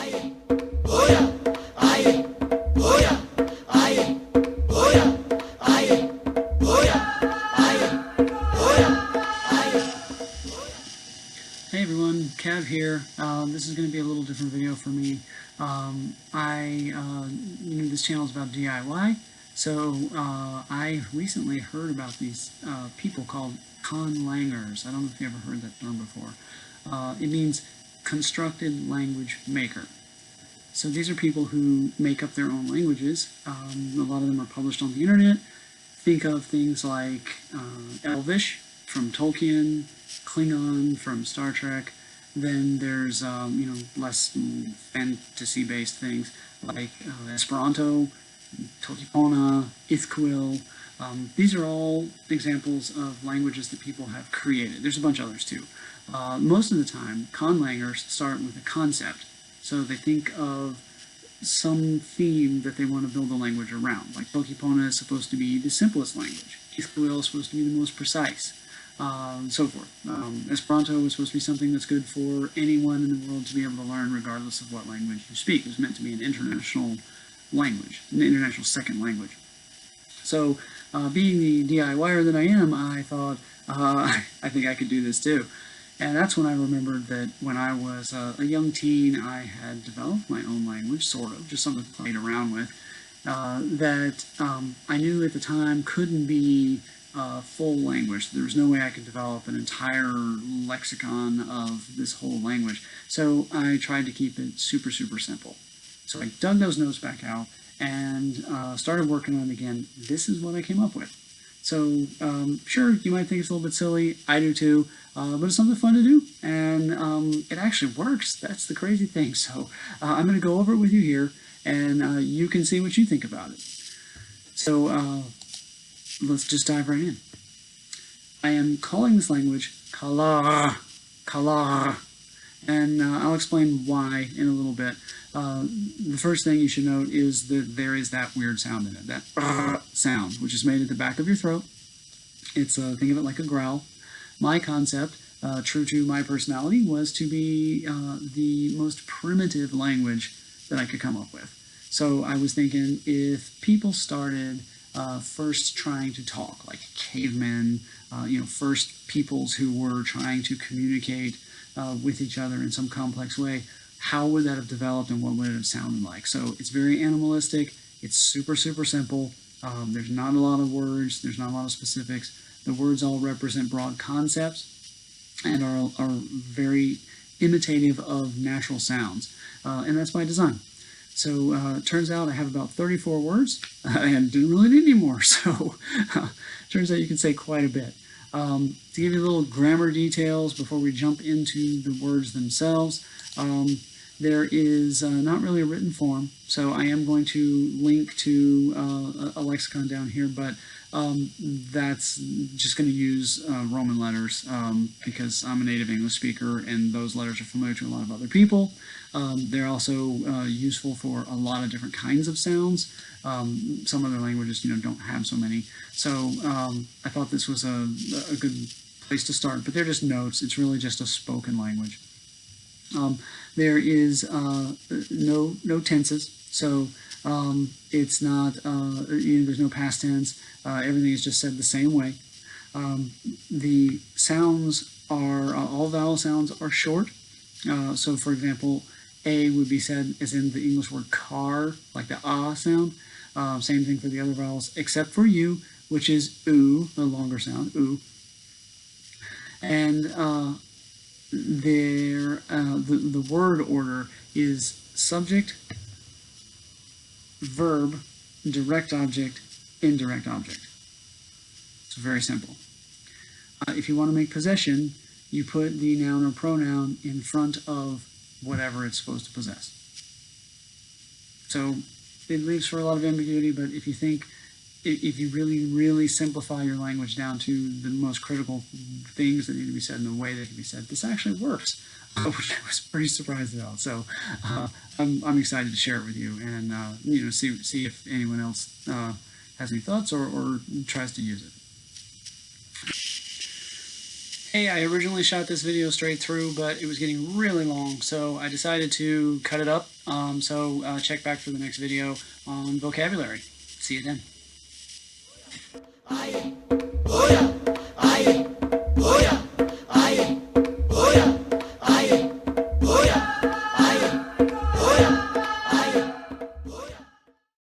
Hey everyone, Cav here. This is going to be a little different video for me. This channel is about DIY, so I recently heard about these people called conlangers. I don't know if you ever heard that term before. It means constructed language maker. So these are people who make up their own languages. A lot of them are published on the internet. Think of things like Elvish from Tolkien, Klingon from Star Trek. Then there's less fantasy-based things like Esperanto, Tolkipona, Ithquil. These are all examples of languages that people have created. There's a bunch of others too. Most of the time, conlangers start with a concept. So they think of some theme that they want to build a language around. Like Tolkipona is supposed to be the simplest language. Ithquil is supposed to be the most precise. So forth. Esperanto is supposed to be something that's good for anyone in the world to be able to learn regardless of what language you speak. It was meant to be an international language, an international second language. So being the DIYer that I am, I thought, I think I could do this too. And that's when I remembered that when I was a young teen, I had developed my own language, sort of, just something to play around with, that I knew at the time couldn't be full language. There was no way I could develop an entire lexicon of this whole language. So I tried to keep it super, super simple. So I dug those notes back out and started working on it again. This is what I came up with. So sure, you might think it's a little bit silly. I do too. But it's something fun to do, and it actually works. That's the crazy thing. So I'm going to go over it with you here, and you can see what you think about it. So let's just dive right in. I am calling this language Kalar, and I'll explain why in a little bit. The first thing you should note is that there is that weird sound in it, that sound, which is made at the back of your throat. It's think of it like a growl. My concept, true to my personality, was to be the most primitive language that I could come up with. So I was thinking if people started first trying to talk, like cavemen, first peoples who were trying to communicate with each other in some complex way, how would that have developed and what would it have sounded like? So it's very animalistic. It's super, super simple. There's not a lot of words. There's not a lot of specifics. The words all represent broad concepts and are very imitative of natural sounds. And that's by design. So it turns out I have about 34 words and didn't really need any more. So turns out you can say quite a bit. To give you a little grammar details before we jump into the words themselves, there is not really a written form, so I am going to link to a lexicon down here, but that's just going to use Roman letters because I'm a native English speaker and those letters are familiar to a lot of other people. They're also useful for a lot of different kinds of sounds. Some other languages, don't have so many. So I thought this was a good place to start, but they're just notes. It's really just a spoken language. There is no tenses, so it's not, there's no past tense. Everything is just said the same way. The sounds are, all vowel sounds are short. So for example, A would be said as in the English word car, like the ah sound. Same thing for the other vowels, except for U, which is oo, the longer sound, oo. And the word order is subject, verb, direct object, indirect object. It's very simple. If you want to make possession, you put the noun or pronoun in front of whatever it's supposed to possess. So it leaves for a lot of ambiguity, but if you really, really simplify your language down to the most critical things that need to be said in the way they can be said, this actually works, which I was pretty surprised about. So I'm excited to share it with you and see if anyone else has any thoughts or tries to use it. Hey, I originally shot this video straight through, but it was getting really long, so I decided to cut it up. Check back for the next video on vocabulary. See you then.